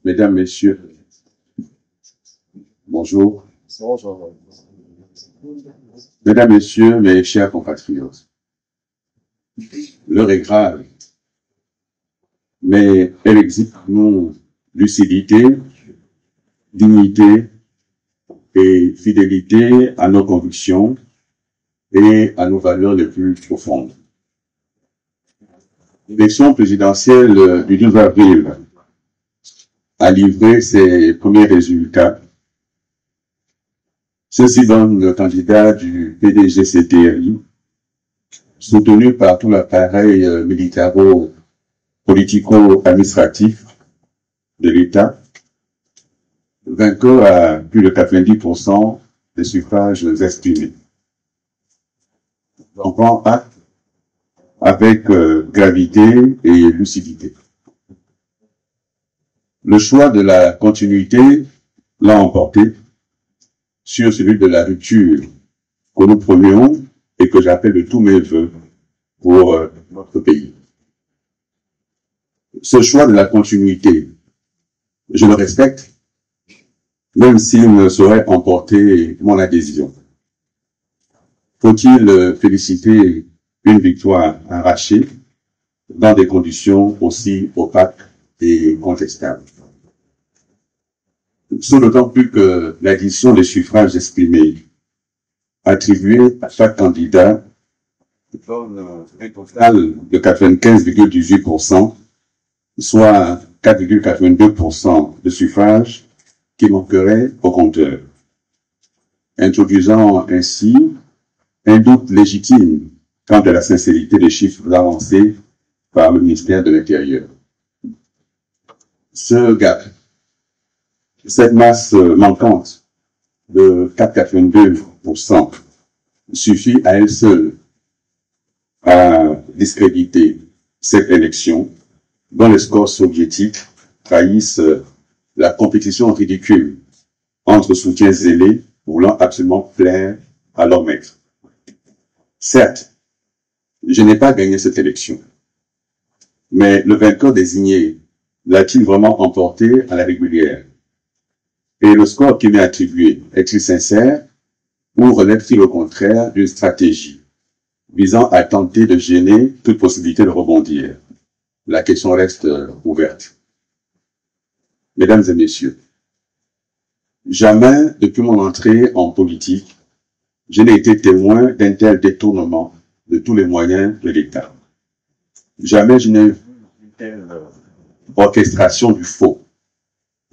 Mesdames, Messieurs, bonjour. Mesdames, Messieurs, mes chers compatriotes, l'heure est grave, mais elle exige nous lucidité, dignité et fidélité à nos convictions et à nos valeurs les plus profondes. L'élection présidentielle du 12 avril a livré ses premiers résultats. Ceci donne le candidat du PDG-CTRI, soutenu par tout l'appareil militaro-politico-administratif de l'État, vainqueur à plus de 90% des suffrages exprimés. On prend acte avec gravité et lucidité. Le choix de la continuité l'a emporté sur celui de la rupture que nous prônions et que j'appelle de tous mes voeux pour notre pays. Ce choix de la continuité, je le respecte, même s'il ne saurait emporter mon adhésion. Faut-il féliciter une victoire arrachée dans des conditions aussi opaques et contestables? Ce d'autant plus que l'addition des suffrages exprimés attribués à chaque candidat donne un total de 95,18%, soit 4,82% de suffrages qui manqueraient au compteur, introduisant ainsi un doute légitime quant à la sincérité des chiffres avancés par le ministère de l'Intérieur. Ce gap, cette masse manquante de 4,82% suffit à elle seule à discréditer cette élection dont les scores soviétiques trahissent la compétition ridicule entre soutiens zélés voulant absolument plaire à leur maître. Certes, je n'ai pas gagné cette élection, mais le vainqueur désigné l'a-t-il vraiment emporté à la régulière? Et le score qui m'est attribué est-il sincère ou relève-t-il au contraire d'une stratégie visant à tenter de gêner toute possibilité de rebondir? La question reste ouverte. Mesdames et messieurs, jamais depuis mon entrée en politique, je n'ai été témoin d'un tel détournement de tous les moyens de l'État. Jamais je n'ai vu une telle orchestration du faux,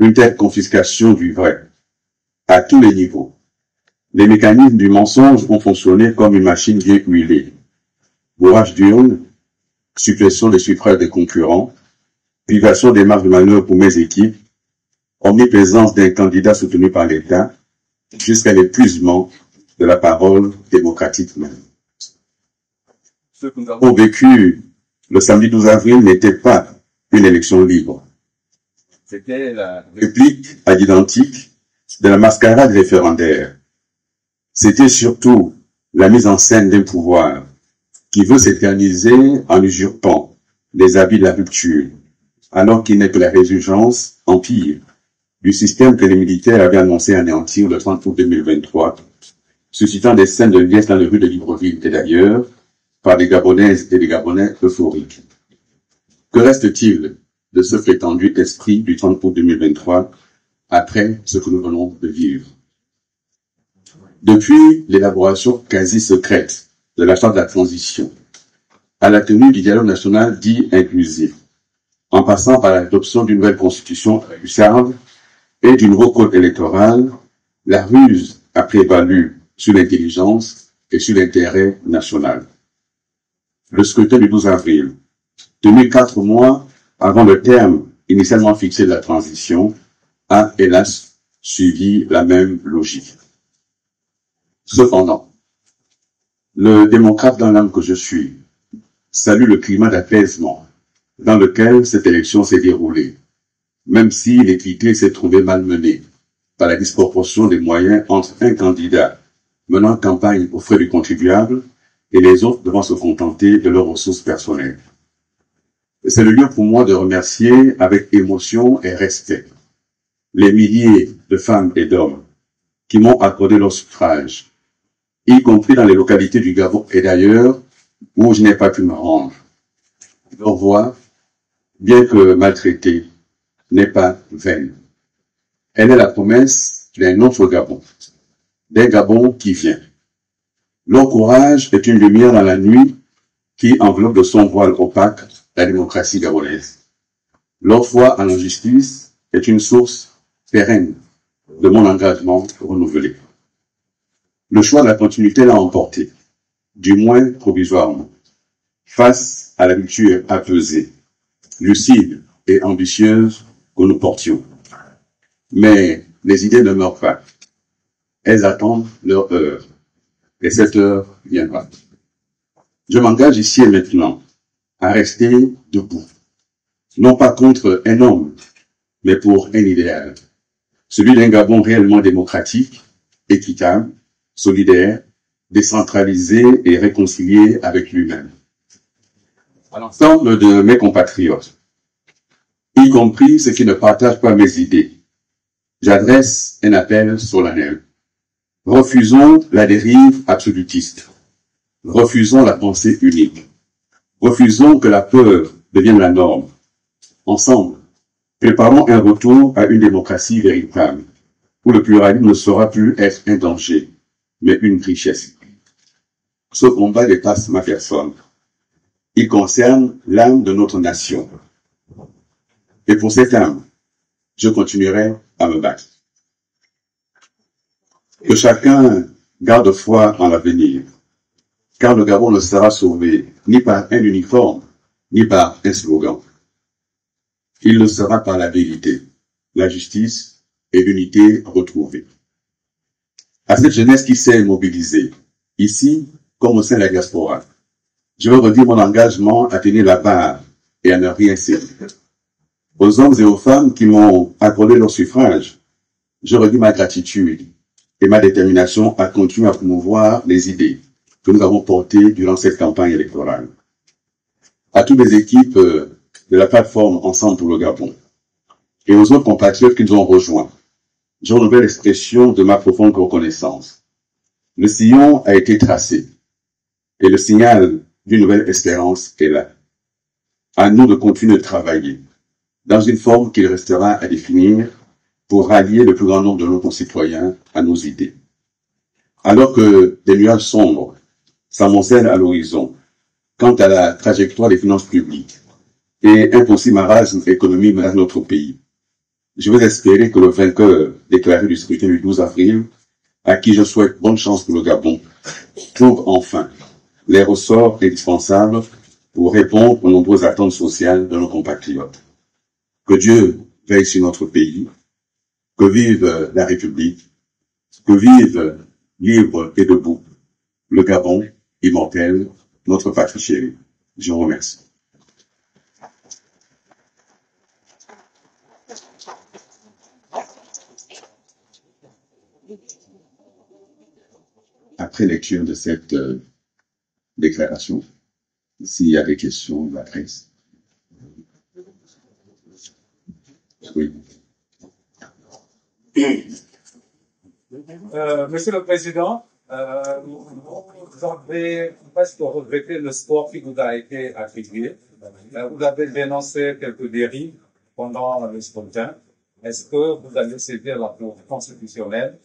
une telle confiscation du vrai, à tous les niveaux. Les mécanismes du mensonge ont fonctionné comme une machine bien huilée. Bourrage d'urnes, suppression des suffrages des concurrents, privation des marges de manœuvre pour mes équipes, omniprésence d'un candidat soutenu par l'État, jusqu'à l'épuisement de la parole démocratique même. Ce que nous avons vécu le samedi 12 avril n'était pas une élection libre. C'était la réplique à l'identique de la mascarade référendaire. C'était surtout la mise en scène d'un pouvoir qui veut s'éterniser en usurpant les habits de la rupture, alors qu'il n'est que la résurgence empire du système que les militaires avaient annoncé anéantir le 30 août 2023, suscitant des scènes de liesse dans les rues de Libreville et d'ailleurs, par des Gabonaises et des Gabonais euphoriques. Que reste-t-il de ce prétendu esprit du 30 août 2023 après ce que nous venons de vivre? Depuis l'élaboration quasi secrète de la charte de la transition, à la tenue du dialogue national dit inclusif, en passant par l'adoption d'une nouvelle constitution hussarde et du nouveau code électoral, la ruse a prévalu sur l'intelligence et sur l'intérêt national. Le scrutin du 12 avril, tenu 4 mois avant le terme initialement fixé de la transition, a hélas suivi la même logique. Cependant, Le démocrate dans l'âme que je suis salue le climat d'apaisement dans lequel cette élection s'est déroulée, même si l'équité s'est trouvée malmenée par la disproportion des moyens entre un candidat menant campagne aux frais du contribuable et les autres devant se contenter de leurs ressources personnelles. C'est le lieu pour moi de remercier avec émotion et respect les milliers de femmes et d'hommes qui m'ont accordé leur suffrage, y compris dans les localités du Gabon et d'ailleurs où je n'ai pas pu me rendre. Leur voix, bien que maltraitée, n'est pas vaine. Elle est la promesse d'un autre Gabon, d'un Gabon qui vient. Leur courage est une lumière dans la nuit qui enveloppe de son voile opaque la démocratie gabonaise. Leur foi en la justice est une source pérenne de mon engagement renouvelé. Le choix de la continuité l'a emporté, du moins provisoirement, face à la culture apaisée, lucide et ambitieuse que nous portions. Mais les idées ne meurent pas. Elles attendent leur heure. Et cette heure viendra. Je m'engage ici et maintenant à rester debout. Non pas contre un homme, mais pour un idéal. Celui d'un Gabon réellement démocratique, équitable, solidaire, décentralisé et réconcilié avec lui-même. À l'ensemble de mes compatriotes, y compris ceux qui ne partagent pas mes idées, j'adresse un appel solennel. Refusons la dérive absolutiste. Refusons la pensée unique. Refusons que la peur devienne la norme. Ensemble, préparons un retour à une démocratie véritable, où le pluralisme ne saura plus être un danger, mais une richesse. Ce combat dépasse ma personne. Il concerne l'âme de notre nation. Et pour cette âme, je continuerai à me battre. Que chacun garde foi en l'avenir, car le Gabon ne sera sauvé ni par un uniforme, ni par un slogan. Il le sera par la vérité, la justice et l'unité retrouvée. À cette jeunesse qui s'est mobilisée, ici comme au sein de la diaspora, je veux redire mon engagement à tenir la barre et à ne rien céder. Aux hommes et aux femmes qui m'ont accordé leur suffrage, je redis ma gratitude et ma détermination à continuer à promouvoir les idées que nous avons portées durant cette campagne électorale. À toutes les équipes de la plateforme Ensemble pour le Gabon et aux autres compatriotes qui nous ont rejoints, je renouvelle l'expression de ma profonde reconnaissance. Le sillon a été tracé et le signal d'une nouvelle espérance est là. À nous de continuer de travailler dans une forme qu'il restera à définir pour rallier le plus grand nombre de nos concitoyens à nos idées. Alors que des nuages sombres s'amoncellent à l'horizon quant à la trajectoire des finances publiques et un possible marasme économique dans notre pays, je veux espérer que le vainqueur déclaré du scrutin du 12 avril, à qui je souhaite bonne chance pour le Gabon, trouve enfin les ressorts indispensables pour répondre aux nombreuses attentes sociales de nos compatriotes. Que Dieu veille sur notre pays, que vive la République, que vive libre et debout le Gabon immortel, notre patrie chérie. Je vous remercie. Après lecture de cette déclaration, s'il y a des questions de la presse. Oui. Monsieur le Président, vous avez presque regretté le score qui vous a été attribué. Vous avez dénoncé quelques dérives pendant le scrutin. Est-ce que vous allez saisir la Cour constitutionnelle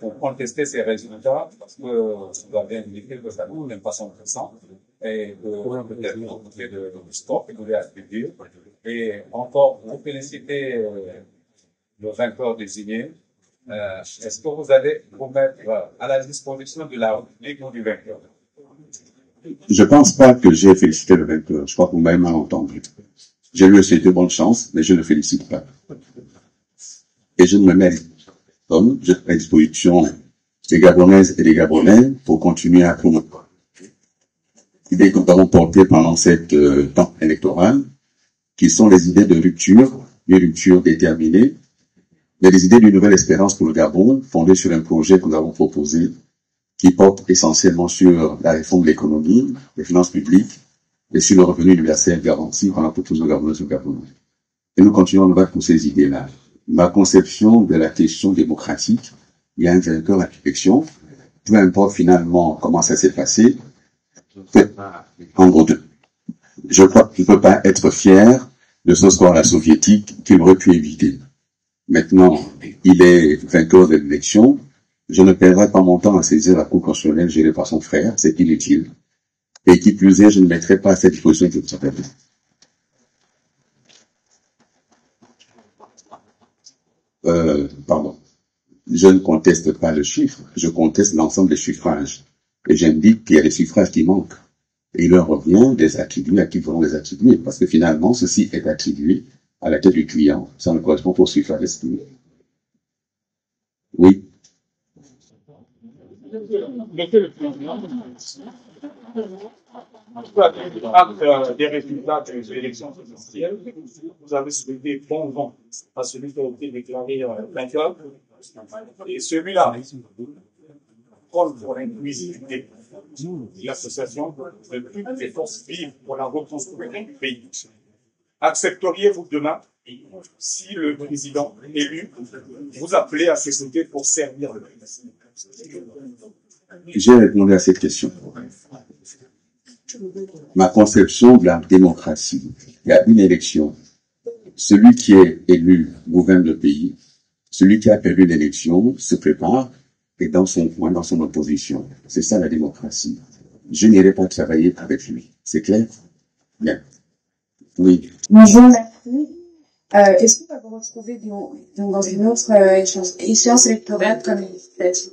pour contester ces résultats? Parce que vous avez indiqué que ça n'aime pas 100% et que peut-être vous regrettez le score qui vous est attribué. Et encore, vous félicitez le vainqueur désigné. Est-ce que vous allez vous mettre à la disposition de la République ou du vainqueur? Je pense pas que j'ai félicité le vainqueur. Je crois que vous m'avez mal entendu. J'ai lui souhaité bonne chance, mais je ne le félicite pas. Et je ne me mets comme je suis à disposition des Gabonaises et des Gabonais pour continuer à promouvoir idées que nous avons portées pendant cette temps électoral, qui sont les idées de rupture, une rupture déterminée, mais les idées d'une nouvelle espérance pour le Gabon, fondée sur un projet que nous avons proposé, qui porte essentiellement sur la réforme de l'économie, des finances publiques, et sur le revenu universel garanti qu'on a proposé aux Gabonais et aux Gabonais. Et nous continuons à nous battre pour ces idées-là. Ma conception de la question démocratique, il y a un vainqueur à l'élection, peu importe finalement comment ça s'est passé, en gros deux. Je crois qu'il ne peut pas être fier de ce score-là soviétique qu'il aurait pu éviter. Maintenant, il est vainqueur de l'élection. Je ne perdrai pas mon temps à saisir la cour constitutionnelle gérée par son frère, c'est inutile. Et qui plus est, je ne mettrai pas à cette disposition que vous avez. Pardon. Je ne conteste pas le chiffre, je conteste l'ensemble des suffrages. Et j'indique qu'il y a des suffrages qui manquent. Et il leur revient des attribués à qui vont les attribuer. Parce que finalement, ceci est attribué à la tête du client. Ça ne correspond pas au suffrage estimé. Oui. Des résultats des élections présidentielles, vous avez souhaité bon vent à celui qui a été déclaré vainqueur. Et celui-là, prône pour l'inclusivité, l'association de toutes les forces vives pour la reconstruction du pays. Accepteriez-vous demain, si le président élu vous appelait à ses côtés pour servir le pays? J'ai répondu à cette question. Ma conception de la démocratie, il y a une élection. Celui qui est élu gouverne le pays. Celui qui a perdu l'élection se prépare et dans son coin, dans son opposition. C'est ça la démocratie. Je n'irai pas travailler avec lui. C'est clair? Bien. Oui. Bonjour, merci. Est-ce que vous vous retrouvez dans une autre échéance électorale comme législative?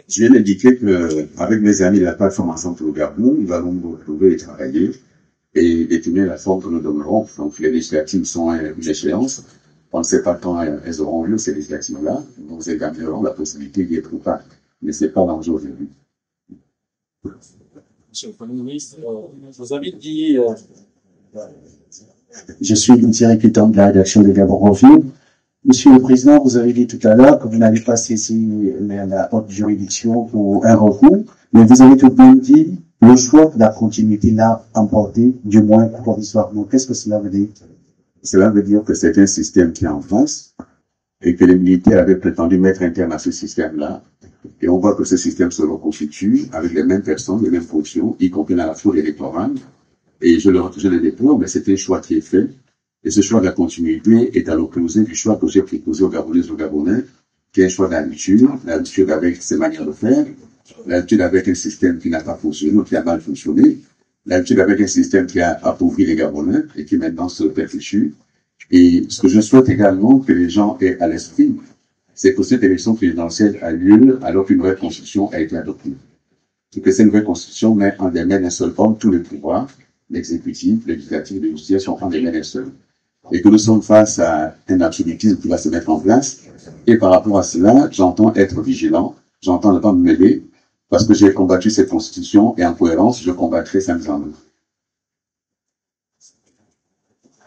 Je viens d'indiquer que, avec mes amis de la plateforme Ensemble pour le Gabon, nous allons nous retrouver et travailler et déterminer la forme que nous donnerons. Donc, les législatives sont une échéance. On ne sait pas quand elles auront lieu, ces législatives-là. Nous examinerons la possibilité d'y être ou pas. Mais c'est pas l'enjeu aujourd'hui. Monsieur le Premier ministre, vous avez dit... Je suis le directeur de la rédaction de Gabon Revue. Monsieur le Président, vous avez dit tout à l'heure que vous n'allez pas saisir la haute juridiction pour un recours, mais vous avez tout de même dit le choix de la continuité l'a emporté, du moins provisoirement. Qu'est-ce que cela veut dire? Cela veut dire que c'est un système qui est en place et que les militaires avaient prétendu mettre un terme à ce système-là. Et on voit que ce système se reconstitue avec les mêmes personnes, les mêmes fonctions, y compris dans la foule électorale. Et je le déplore, mais c'est un choix qui est fait. Et ce choix de la continuité est à l'opposé du choix que j'ai proposé aux Gabonais et aux Gabonais, qui est un choix d'habitude, l'habitude avec ses manières de faire, l'habitude avec un système qui n'a pas fonctionné ou qui a mal fonctionné, l'habitude avec un système qui a appauvri les Gabonais et qui maintenant se perpétue. Et ce que je souhaite également que les gens aient à l'esprit, c'est que cette élection présidentielle a lieu alors qu'une nouvelle constitution a été adoptée. Et que cette nouvelle constitution met en des mains d'un seul homme tous les pouvoirs, l'exécutif, le législatif, le judiciaire sont en des mains d'un seul. Et que nous sommes face à un absolutisme qui va se mettre en place. Et par rapport à cela, j'entends être vigilant, j'entends ne pas me mêler, parce que j'ai combattu cette constitution et en cohérence, je combattrai sa mise en œuvre.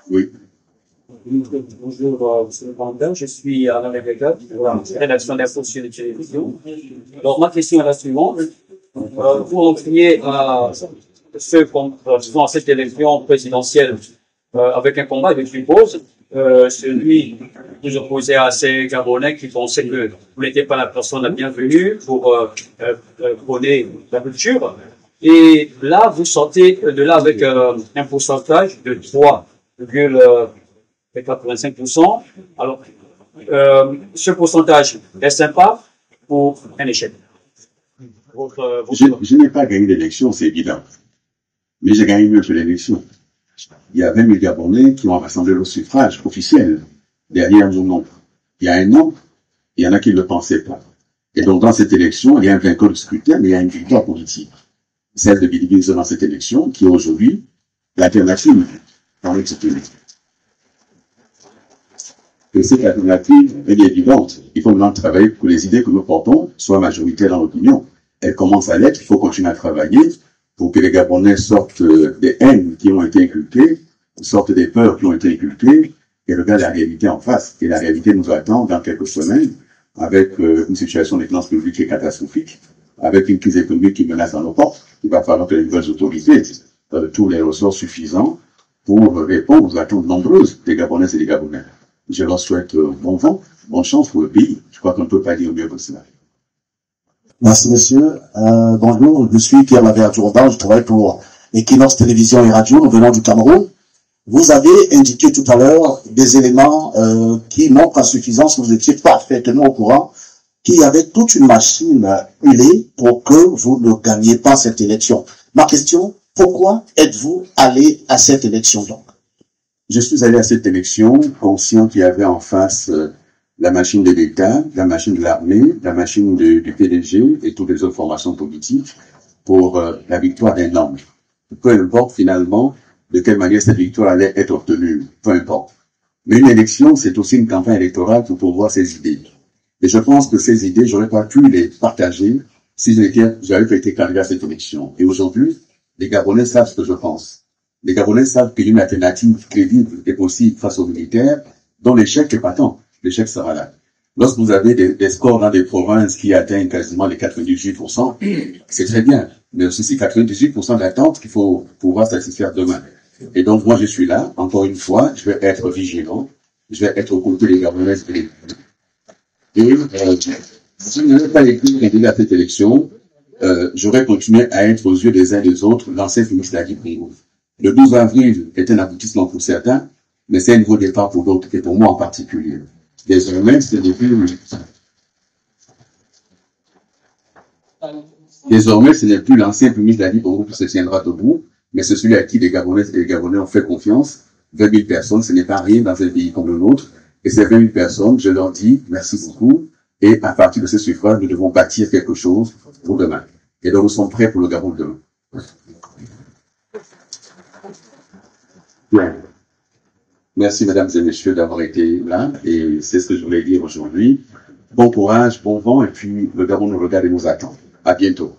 Oui. Bonjour, monsieur le Président, je suis Alain Rebecca, pour la rédaction d'Info sur les télévisions. Alors, ma question est la suivante. Vous entriez à à cette élection présidentielle avec un combat, avec une cause, celui vous opposez à ces Gabonais qui pensaient que vous n'étiez pas la personne la bienvenue pour prôner la culture. Et là, vous sortez de là avec un pourcentage de 3,85%. Alors, ce pourcentage est sympa ou un échec? Je n'ai pas gagné l'élection, c'est évident. Mais j'ai gagné mieux que l'élection. Il y a 20 000 Gabonais qui ont rassemblé le suffrage officiel derrière nos noms. Il y a un an, il y en a qui ne le pensaient pas. Et donc, dans cette élection, il y a un vainqueur de scrutin, mais il y a une victoire politique. Celle de Billy Guinzo dans cette élection, qui est aujourd'hui l'alternative dans l'exécutif. Et cette alternative, elle est évidente. Il faut maintenant travailler pour que les idées que nous portons soient majoritaires dans l'opinion. elle commence à l'être. Il faut continuer à travailler pour que les Gabonais sortent des haines qui ont été inculquées, sortent des peurs qui ont été inculquées, et regardent la réalité en face. Et la réalité nous attend dans quelques semaines, avec une situation des finances publiques qui est catastrophique, avec une crise économique qui menace à nos portes. Il va falloir que les nouvelles autorités tous les ressources suffisants pour répondre aux attentes nombreuses des Gabonaises et des Gabonais. Je leur souhaite bon vent, bonne chance pour le pays. Je crois qu'on ne peut pas dire mieux que cela. Merci, monsieur. Bonjour, je suis Pierre Lavert-Jourdan, je travaille pour Equinox Télévision et Radio, nous venons du Cameroun. Vous avez indiqué tout à l'heure des éléments qui montrent à suffisance que vous étiez parfaitement au courant qu'il y avait toute une machine huilée pour que vous ne gagniez pas cette élection. Ma question, pourquoi êtes-vous allé à cette élection donc? Je suis allé à cette élection conscient qu'il y avait en face la machine de l'État, la machine de l'armée, la machine du PDG et toutes les autres formations politiques pour la victoire d'un homme. Peu importe finalement de quelle manière cette victoire allait être obtenue, peu importe. Mais une élection, c'est aussi une campagne électorale pour pouvoir ses idées. Et je pense que ces idées, j'aurais pas pu les partager si j'avais pas été candidat à cette élection. Et aujourd'hui, les Gabonais savent ce que je pense. Les Gabonais savent qu'il y a une alternative crédible et possible face aux militaires, dont l'échec est patent. L'échec sera là. Lorsque vous avez des scores dans des provinces qui atteignent quasiment les 98%, c'est très bien. Mais aussi 98% d'attente qu'il faut pouvoir satisfaire demain. Et donc, moi, je suis là. Encore une fois, je vais être vigilant. Je vais être aux côtés des Gabonais et si je n'avais pas été candidat à cette élection, j'aurais continué à être aux yeux des uns des autres l'ancien ministre d'Adi Congo. Le 12 avril est un aboutissement pour certains, mais c'est un nouveau départ pour d'autres et pour moi en particulier. Désormais, ce n'est plus l'ancien ministre d'Adi Congo qui se tiendra debout, mais c'est celui à qui les Gabonais et les Gabonais ont fait confiance. 20 000 personnes, ce n'est pas rien dans un pays comme le nôtre. Et ces 20 000 personnes, je leur dis merci beaucoup. Et à partir de ce suffrage, nous devons bâtir quelque chose pour demain. Et donc, nous sommes prêts pour le Gabon de demain. Bien. Merci, mesdames et messieurs, d'avoir été là. Et c'est ce que je voulais dire aujourd'hui. Bon courage, bon vent, et puis le Gabon nous regarde et nous attend. À bientôt.